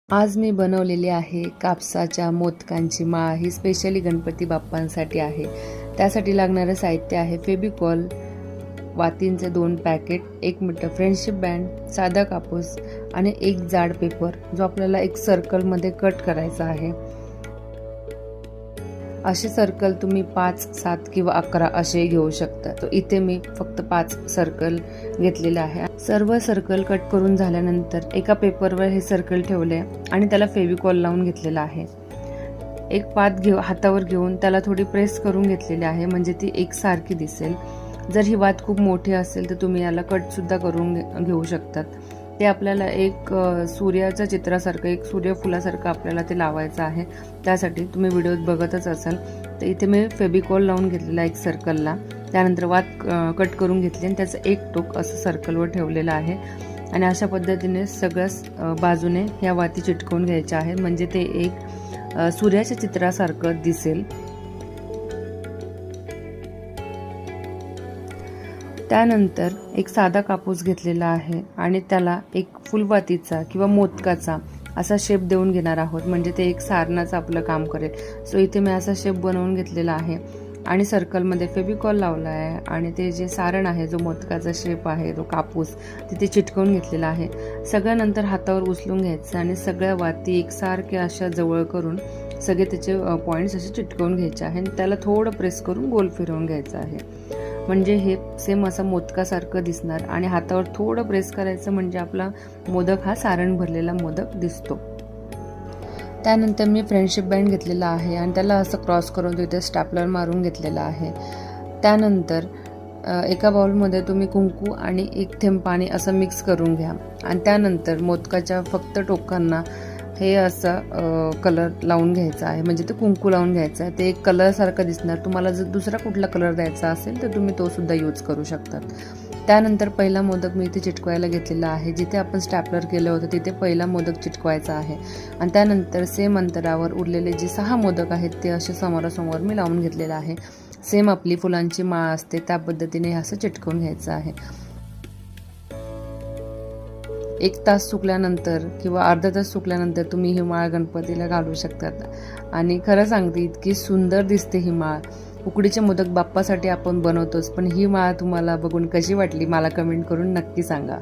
आज मी बनवलेली आहे कापसाच्या मोदकांची माळ। ही स्पेशली गणपती बाप्पांसाठी आहे। त्यासाठी लागणारे साहित्य आहे फेविकॉल, वातींचे 2 पॅकेट, 1 मीटर फ्रेंडशिप बँड, साधा कापूस आणि एक जाड पेपर जो आपल्याला एक सर्कल मध्ये कट करायचा आहे। असे सर्कल तुम्ही 5, 7 किंवा 11 असे घेऊ शकता। तो इथे मी फक्त 5 सर्कल घेतलेले आहे। सर्व सर्कल कट करून झाल्यानंतर एका पेपरवर हे सर्कल ठेवले आणि त्याला फेविकॉल लावून घेतलेला आहे। एक पात हातावर घेऊन त्याला थोडी प्रेस करून घेतलेली आहे, म्हणजे ती एकसारखी दिसेल। जर ही वात खूप मोठी असेल तर तुम्ही याला कट सुद्धा करून घेऊ शकतात। ते आपल्याला एक सूर्याच्या चित्रासारखं, एक सूर्यफुलासारखं आपल्याला ते लावायचं आहे। त्यासाठी तुम्ही व्हिडिओत बघतच असाल। तर इथे मी फेविकॉल लावून घेतलेला एक सर्कलला, त्यानंतर वात कट करून घेतली आणि त्याचं एक टोक असं सर्कलवर ठेवलेलं आहे आणि अशा पद्धतीने सगळ्या बाजूने ह्या वाती चिटकवून घ्यायच्या आहेत, म्हणजे ते एक सूर्याच्या चित्रासारखं दिसेल। त्यानंतर एक साधा कापूस घेतलेला आहे आणि त्याला एक फुलवातीचा किंवा मोदकाचा असा शेप देऊन घेणार आहोत, म्हणजे ते एक सारणाचं आपलं काम करेल। सो इथे मी असा शेप बनवून घेतलेला आहे आणि सर्कलमध्ये फेविकॉल लावला आहे आणि ते जे सारण आहे, जो मोदकाचा शेप आहे, तो कापूस तिथे चिटकवून घेतलेला आहे। सगळ्यानंतर हातावर उचलून घ्यायचं आणि सगळ्या वाती एकसारख्या अशा जवळ करून सगळे त्याचे पॉइंट्स असे चिटकवून घ्यायचे आहे आणि त्याला थोडं प्रेस करून गोल फिरवून घ्यायचं आहे, म्हणजे हे सेम असं मोदकासारखं दिसणार। आणि हातावर थोडं प्रेस करायचं म्हणजे आपला मोदक हा सारण भरलेला मोदक दिसतो। त्यानंतर मी फ्रेंडशिप बँड घेतलेला आहे आणि त्याला असं क्रॉस करून तिथे स्टॅपलर मारून घेतलेला आहे। त्यानंतर एका बाउलमध्ये तुम्ही कुंकू आणि 1 थेंब पाणी असं मिक्स करून घ्या आणि त्यानंतर मोदकाच्या फक्त टोकांना हे असं कलर लावून घ्यायचा आहे, म्हणजे ते कुंकू लावून घ्यायचं आहे। ते एक कलर सारखं दिसणार। तुम्हाला जर दुसरा कुठला कलर द्यायचा असेल तर तुम्ही तो सुद्धा यूज करू शकतात। त्यानंतर पहिला मोदक मी इथे चिटकवायला घेतलेला आहे, जिथे आपण स्टॅपलर केलं होतं तिथे पहिला मोदक चिटकवायचा आहे आणि त्यानंतर सेम अंतरावर उरलेले जे 6 मोदक आहेत ते असे समोरासमोर मी लावून घेतलेलं आहे। सेम आपली फुलांची माळ असते त्या पद्धतीने असं चिटकवून घ्यायचं आहे। 1 तास सुकल्यानंतर किंवा अर्धा तास सुकल्यानंतर तुम्ही ही माळ गणपतीला घालू शकतात आणि खरं सांगते इतकी सुंदर दिसते ही माळ। उकडीचे मोदक बाप्पासाठी आपण बनवतोच, पण ही माळ तुम्हाला बघून कशी वाटली मला कमेंट करून नक्की सांगा।